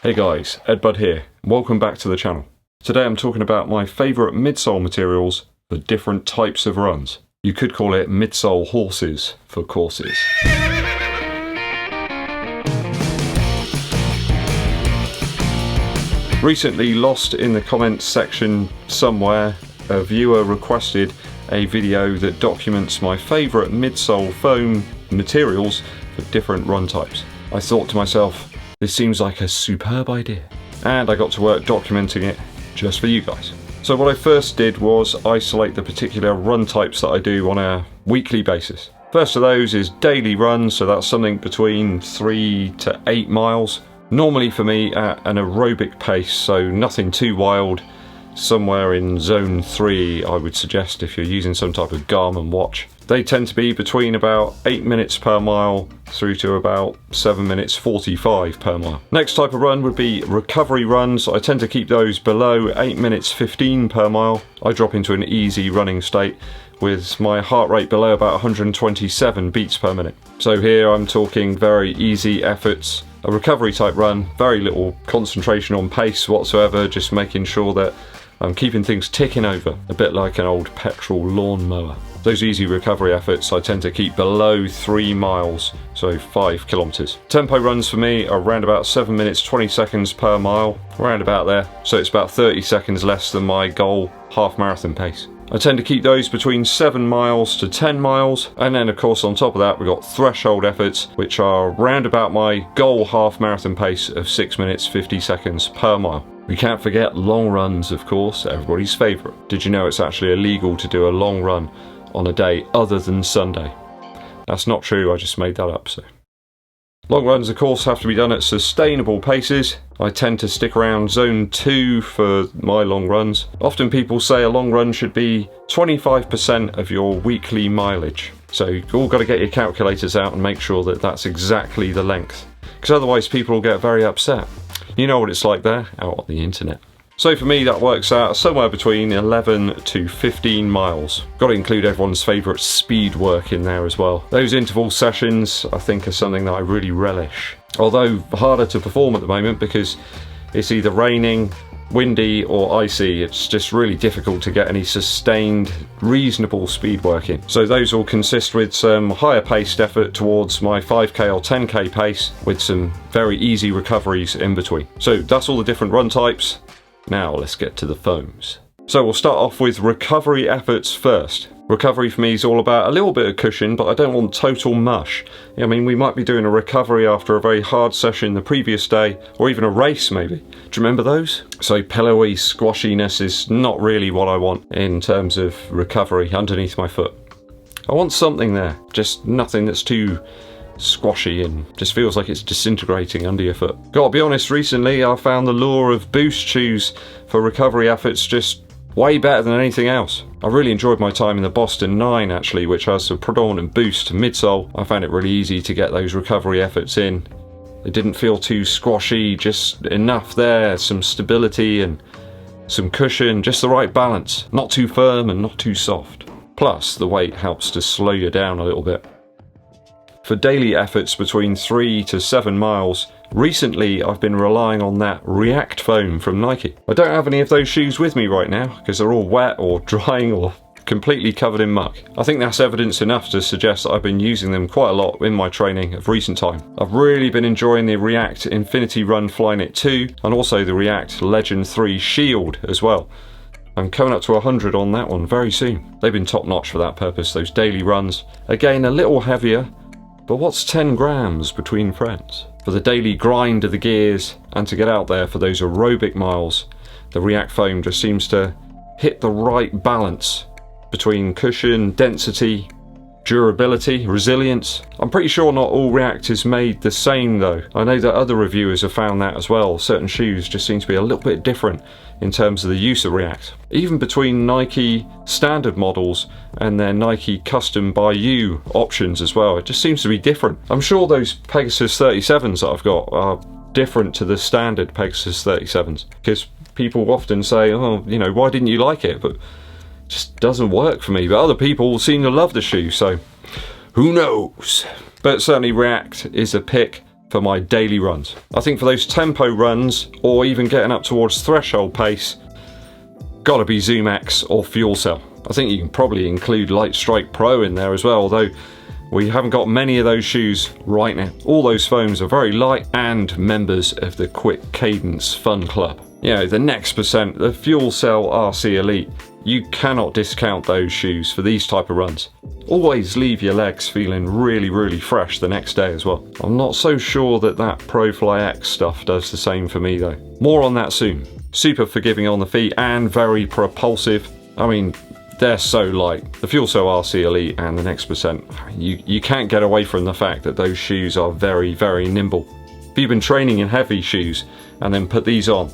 Hey guys, EDDBUD here. Welcome back to the channel. Today I'm talking about my favourite midsole materials for different types of runs. You could call it midsole horses for courses. Recently, lost in the comments section somewhere, a viewer requested a video that documents my favourite midsole foam materials for different run types. I thought to myself, this seems like a superb idea, and I got to work documenting it just for you guys. So what I first did was isolate the particular run types that I do on a weekly basis. First of those is daily runs, so that's something between 3 to 8 miles. Normally for me at an aerobic pace, so nothing too wild. Somewhere in zone 3 I would suggest if you're using some type of Garmin watch. They tend to be between about 8 minutes per mile through to about 7 minutes 45 per mile. Next type of run would be recovery runs. I tend to keep those below 8 minutes 15 per mile. I drop into an easy running state with my heart rate below about 127 beats per minute. So here I'm talking very easy efforts. A recovery type run, very little concentration on pace whatsoever, just making sure that I'm keeping things ticking over, a bit like an old petrol lawnmower. Those easy recovery efforts I tend to keep below 3 miles, so 5 kilometers. Tempo runs for me are around about 7 minutes 20 seconds per mile, around about there, so it's about 30 seconds less than my goal half marathon pace. I tend to keep those between 7 miles to 10 miles, and then of course on top of that we've got threshold efforts, which are round about my goal half marathon pace of 6 minutes 50 seconds per mile. We can't forget long runs, of course, everybody's favourite. Did you know it's actually illegal to do a long run on a day other than Sunday? That's not true, I just made that up. So long runs of course have to be done at sustainable paces. I tend to stick around zone 2 for my long runs. Often people say a long run should be 25% of your weekly mileage. So you've all got to get your calculators out and make sure that that's exactly the length, because otherwise people will get very upset. You know what it's like there, out on the internet. So for me that works out somewhere between 11 to 15 miles. Got to include everyone's favourite speed work in there as well. Those interval sessions I think are something that I really relish. Although harder to perform at the moment because it's either raining, windy or icy. It's just really difficult to get any sustained, reasonable speed work in. So those will consist with some higher paced effort towards my 5k or 10k pace with some very easy recoveries in between. So that's all the different run types. Now let's get to the foams. So we'll start off with recovery efforts first. Recovery for me is all about a little bit of cushion, but I don't want total mush. I mean, we might be doing a recovery after a very hard session the previous day, or even a race maybe. Do you remember those? So pillowy squashiness is not really what I want in terms of recovery underneath my foot. I want something there, just nothing that's too squashy and just feels like it's disintegrating under your foot. Gotta be honest, recently I found the lure of boost shoes for recovery efforts just way better than anything else. I really enjoyed my time in the Boston 9 actually, which has a predominant boost midsole. I found it really easy to get those recovery efforts in. It didn't feel too squashy, just enough there, some stability and some cushion, just the right balance. Not too firm and not too soft. Plus the weight helps to slow you down a little bit. For daily efforts between 3 to 7 miles, recently I've been relying on that React foam from Nike. I don't have any of those shoes with me right now because they're all wet or drying or completely covered in muck. I think that's evidence enough to suggest that I've been using them quite a lot in my training of recent time. I've really been enjoying the React Infinity Run Flyknit 2 and also the React Legend 3 Shield as well. I'm coming up to 100 on that one very soon. They've been top notch for that purpose, those daily runs. Again, a little heavier, but what's 10 grams between friends? For the daily grind of the gears and to get out there for those aerobic miles, the React foam just seems to hit the right balance between cushion, density, durability, resilience. I'm pretty sure not all React is made the same though. I know that other reviewers have found that as well. Certain shoes just seem to be a little bit different in terms of the use of React. Even between Nike standard models and their Nike custom by you options as well, it just seems to be different. I'm sure those Pegasus 37s that I've got are different to the standard Pegasus 37s because people often say, oh, you know, why didn't you like it? But just doesn't work for me, but other people seem to love the shoe, so who knows? But certainly React is a pick for my daily runs. I think for those tempo runs, or even getting up towards threshold pace, gotta be Zoomx or Fuelcell. I think you can probably include Lightstrike Pro in there as well, although we haven't got many of those shoes right now. All those foams are very light and members of the Quick Cadence Fun Club. You know, the next percent, the Fuelcell RC Elite, you cannot discount those shoes for these type of runs. Always leave your legs feeling really, really fresh the next day as well. I'm not so sure that that ProFly X stuff does the same for me though. More on that soon. Super forgiving on the feet and very propulsive. I mean, they're so light. The Fuelcell RC Elite and the next percent, you can't get away from the fact that those shoes are very, very nimble. If you've been training in heavy shoes and then put these on,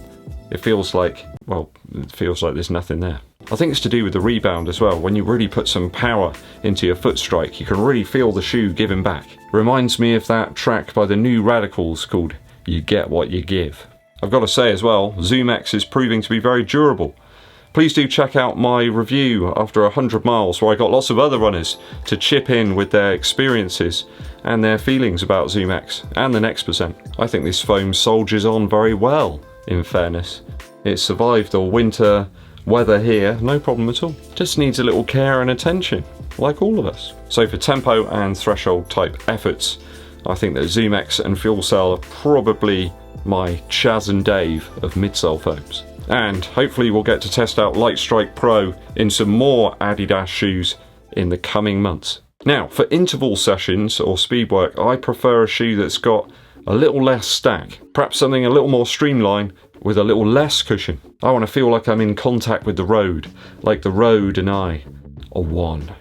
it feels like, well, it feels like there's nothing there. I think it's to do with the rebound as well. When you really put some power into your foot strike, you can really feel the shoe giving back. Reminds me of that track by the New Radicals called You Get What You Give. I've got to say as well, Zoomx is proving to be very durable. Please do check out my review after 100 miles where I got lots of other runners to chip in with their experiences and their feelings about Zoomx and the next percent. I think this foam soldiers on very well, in fairness. It survived the winter weather here, no problem at all. Just needs a little care and attention, like all of us. So for tempo and threshold type efforts, I think that Zoomx and Fuelcell are probably my Chaz and Dave of midsole foams. And hopefully we'll get to test out Lightstrike Pro in some more Adidas shoes in the coming months. Now, for interval sessions or speed work, I prefer a shoe that's got a little less stack, perhaps something a little more streamlined with a little less cushion. I want to feel like I'm in contact with the road, like the road and I are one.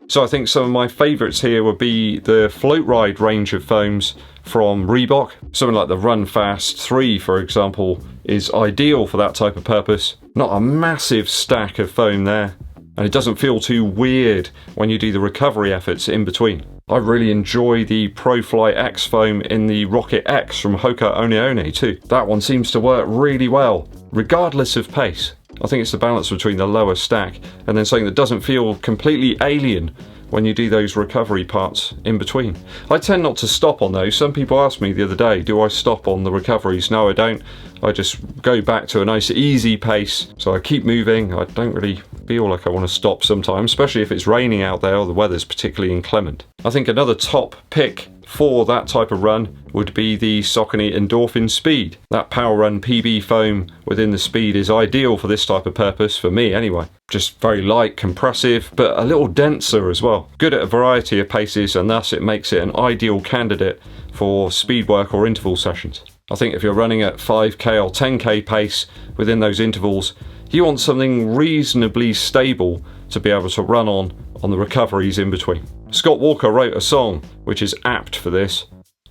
So I think some of my favourites here would be the Floatride range of foams from Reebok. Something like the Run Fast 3, for example, is ideal for that type of purpose. Not a massive stack of foam there, and it doesn't feel too weird when you do the recovery efforts in between. I really enjoy the ProFly X foam in the Rocket X from Hoka One One too. That one seems to work really well, regardless of pace. I think it's the balance between the lower stack and then something that doesn't feel completely alien when you do those recovery parts in between. I tend not to stop on those. Some people asked me the other day, do I stop on the recoveries? No, I don't. I just go back to a nice easy pace. So I keep moving. I don't really feel like I want to stop sometimes, especially if it's raining out there or the weather's particularly inclement. I think another top pick for that type of run would be the Saucony Endorphin Speed. That Power Run PB foam within the Speed is ideal for this type of purpose, for me anyway. Just very light, compressive, but a little denser as well. Good at a variety of paces, and thus it makes it an ideal candidate for speed work or interval sessions. I think if you're running at 5k or 10k pace within those intervals, you want something reasonably stable to be able to run on the recoveries in between. Scott Walker wrote a song which is apt for this,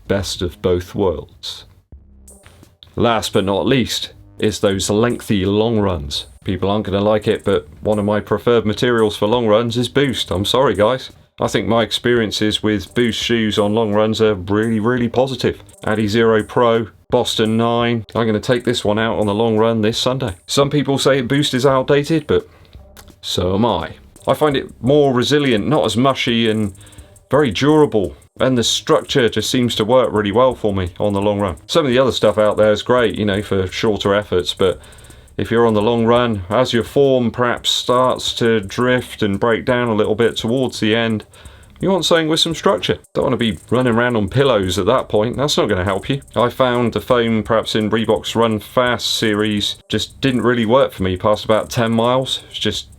Best of Both Worlds. Last but not least is those lengthy long runs. People aren't going to like it, but one of my preferred materials for long runs is Boost. I'm sorry guys. I think my experiences with Boost shoes on long runs are really, really positive. Adizero Pro, Boston 9. I'm going to take this one out on the long run this Sunday. Some people say Boost is outdated, but so am I. I find it more resilient, not as mushy, and very durable. And the structure just seems to work really well for me on the long run. Some of the other stuff out there is great, you know, for shorter efforts, but if you're on the long run, as your form perhaps starts to drift and break down a little bit towards the end, you want something with some structure. Don't want to be running around on pillows at that point. That's not going to help you. I found the foam perhaps in Reebok's Run Fast series just didn't really work for me past about 10 miles. It's just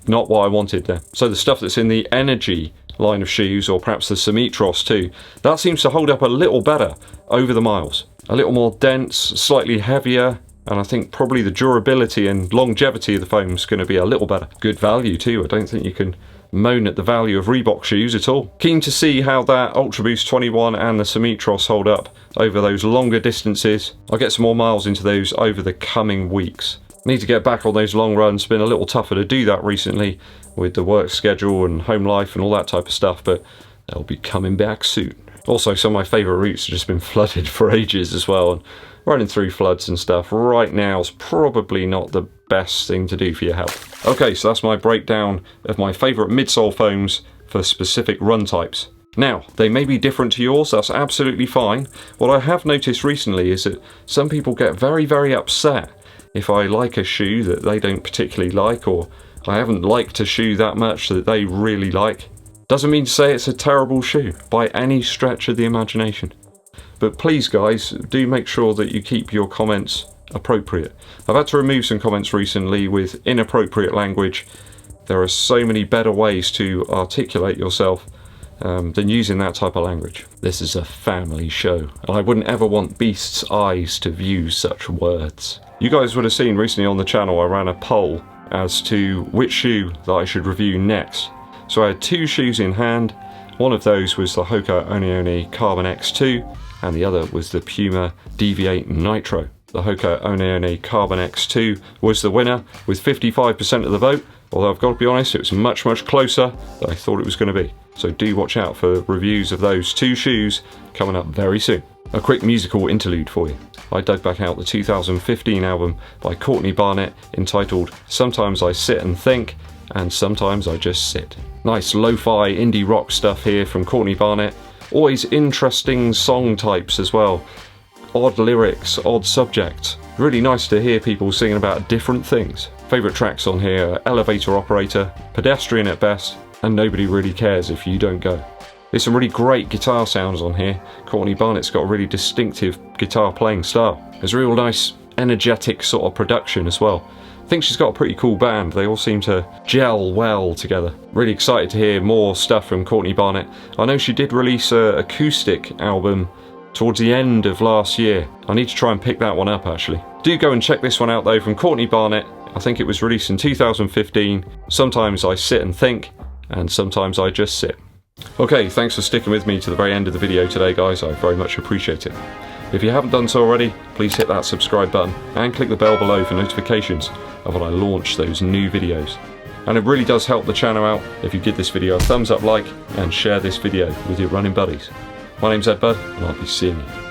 not what I wanted there. So the stuff that's in the Energy line of shoes, or perhaps the Summitros too, that seems to hold up a little better over the miles. A little more dense, slightly heavier, and I think probably the durability and longevity of the foam is going to be a little better. Good value too. I don't think you can moan at the value of Reebok shoes at all. Keen to see how that Ultra Boost 21 and the Summitros hold up over those longer distances. I'll get some more miles into those over the coming weeks. Need to get back on those long runs. Been a little tougher to do that recently with the work schedule and home life and all that type of stuff, but they'll be coming back soon. Also, some of my favourite routes have just been flooded for ages as well, and running through floods and stuff right now is probably not the best thing to do for your health. Okay, so that's my breakdown of my favourite midsole foams for specific run types. Now, they may be different to yours, that's absolutely fine. What I have noticed recently is that some people get very, very upset if I like a shoe that they don't particularly like, or I haven't liked a shoe that much that they really like. Doesn't mean to say it's a terrible shoe, by any stretch of the imagination. But please guys, do make sure that you keep your comments appropriate. I've had to remove some comments recently with inappropriate language. There are so many better ways to articulate yourself than using that type of language. This is a family show, and I wouldn't ever want beasts' eyes to view such words. You guys would have seen recently on the channel I ran a poll as to which shoe that I should review next. So I had two shoes in hand. One of those was the Hoka One One Carbon X2, and the other was the Puma Deviate Nitro. The Hoka One One Carbon X2 was the winner with 55% of the vote, although I've got to be honest, it was much, much closer than I thought it was going to be. So do watch out for reviews of those two shoes coming up very soon. A quick musical interlude for you. I dug back out the 2015 album by Courtney Barnett entitled Sometimes I Sit and Think, and Sometimes I Just Sit. Nice lo-fi indie rock stuff here from Courtney Barnett. Always interesting song types as well. Odd lyrics, odd subjects. Really nice to hear people singing about different things. Favourite tracks on here are Elevator Operator, Pedestrian at Best, and Nobody Really Cares If You Don't Go. There's some really great guitar sounds on here. Courtney Barnett's got a really distinctive guitar playing style. There's a real nice energetic sort of production as well. I think she's got a pretty cool band. They all seem to gel well together. Really excited to hear more stuff from Courtney Barnett. I know she did release an acoustic album towards the end of last year. I need to try and pick that one up actually. Do go and check this one out though, from Courtney Barnett. I think it was released in 2015. Sometimes I Sit and Think, and Sometimes I Just Sit. Okay, thanks for sticking with me to the very end of the video today guys, I very much appreciate it. If you haven't done so already, please hit that subscribe button and click the bell below for notifications of when I launch those new videos. And it really does help the channel out if you give this video a thumbs up like and share this video with your running buddies. My name's EDDBUD and I'll be seeing you